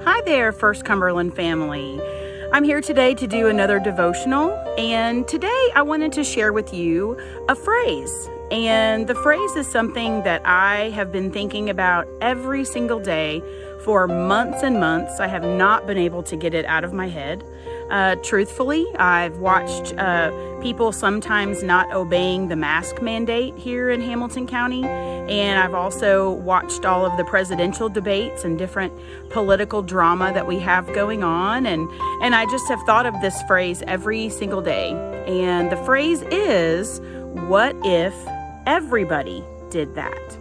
Hi there, First Cumberland family. I'm here today to do another devotional, and today I wanted to share with you a phrase. And the phrase is something that I have been thinking about every single day for months and months. I have not been able to get it out of my head. Truthfully, I've watched people sometimes not obeying the mask mandate here in Hamilton County, and I've also watched all of the presidential debates and different political drama that we have going on, and I just have thought of this phrase every single day. And the phrase is, what if everybody did that?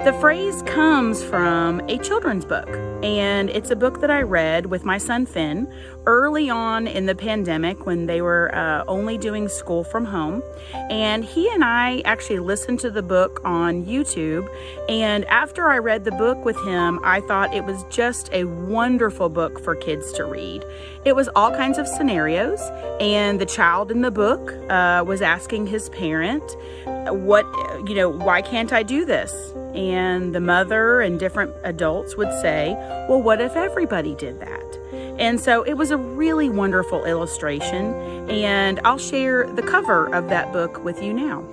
The phrase comes from a children's book, and it's a book that I read with my son Finn early on in the pandemic when they were only doing school from home. And he and I actually listened to the book on YouTube, and after I read the book with him, I thought it was just a wonderful book for kids to read. It was all kinds of scenarios, and the child in the book was asking his parent, why can't I do this? And the mother and different adults would say, well, what if everybody did that? And so it was a really wonderful illustration, and I'll share the cover of that book with you now.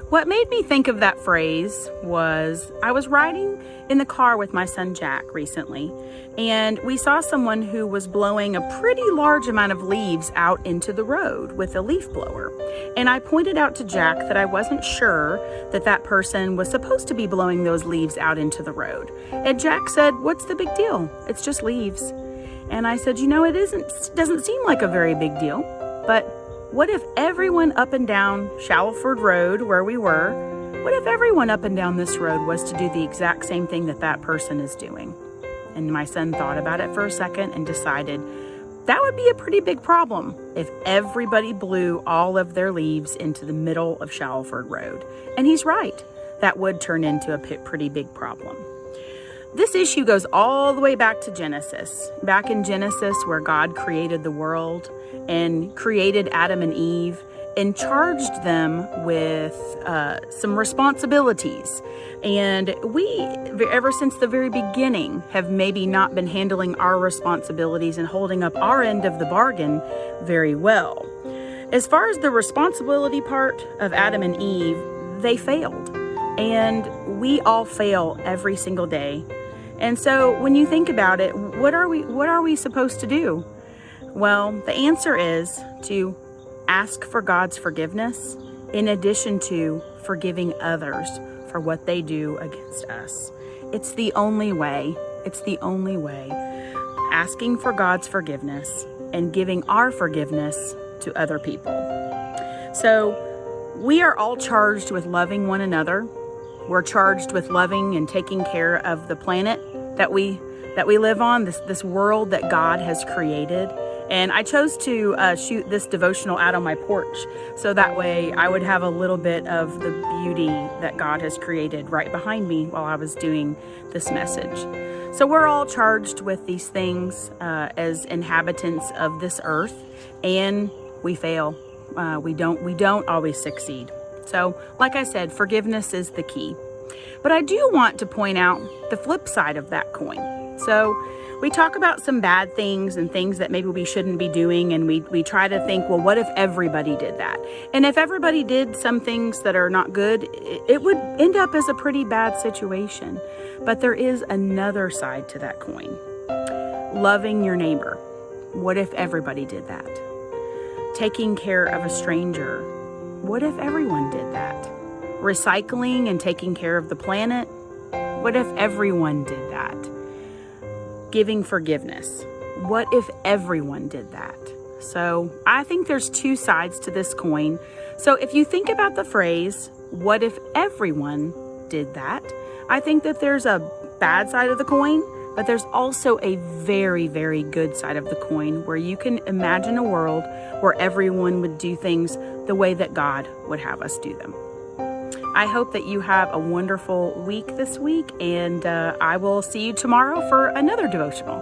What made me think of that phrase was I was riding in the car with my son Jack recently, and we saw someone who was blowing a pretty large amount of leaves out into the road with a leaf blower. And I pointed out to Jack that I wasn't sure that that person was supposed to be blowing those leaves out into the road. And Jack said, "What's the big deal? It's just leaves." And I said, it doesn't seem like a very big deal, but what if everyone up and down Shallowford Road, where we were, what if everyone up and down this road was to do the exact same thing that that person is doing? And my son thought about it for a second and decided that would be a pretty big problem if everybody blew all of their leaves into the middle of Shallowford Road. And he's right. That would turn into a pretty big problem. This issue goes all the way back to Genesis. Back in Genesis, where God created the world and created Adam and Eve and charged them with some responsibilities. And we, ever since the very beginning, have maybe not been handling our responsibilities and holding up our end of the bargain very well. As far as the responsibility part of Adam and Eve, they failed. And we all fail every single day. And so when you think about it, what are we supposed to do? Well, the answer is to ask for God's forgiveness in addition to forgiving others for what they do against us. It's the only way. It's the only way. Asking for God's forgiveness and giving our forgiveness to other people. So we are all charged with loving one another. We're charged with loving and taking care of the planet that we live on, this world that God has created. And I chose to shoot this devotional out on my porch, so that way I would have a little bit of the beauty that God has created right behind me while I was doing this message. So we're all charged with these things as inhabitants of this earth, and we fail. We don't always succeed. So, like I said, forgiveness is the key. But I do want to point out the flip side of that coin. So we talk about some bad things and things that maybe we shouldn't be doing, and we try to think, well, what if everybody did that? And if everybody did some things that are not good, it would end up as a pretty bad situation. But there is another side to that coin. Loving your neighbor. What if everybody did that? Taking care of a stranger. What if everyone did that? Recycling and taking care of the planet. What if everyone did that? Giving forgiveness. What if everyone did that? So I think there's two sides to this coin. So if you think about the phrase, what if everyone did that? I think that there's a bad side of the coin, but there's also a very, very good side of the coin where you can imagine a world where everyone would do things the way that God would have us do them. I hope that you have a wonderful week this week, and I will see you tomorrow for another devotional.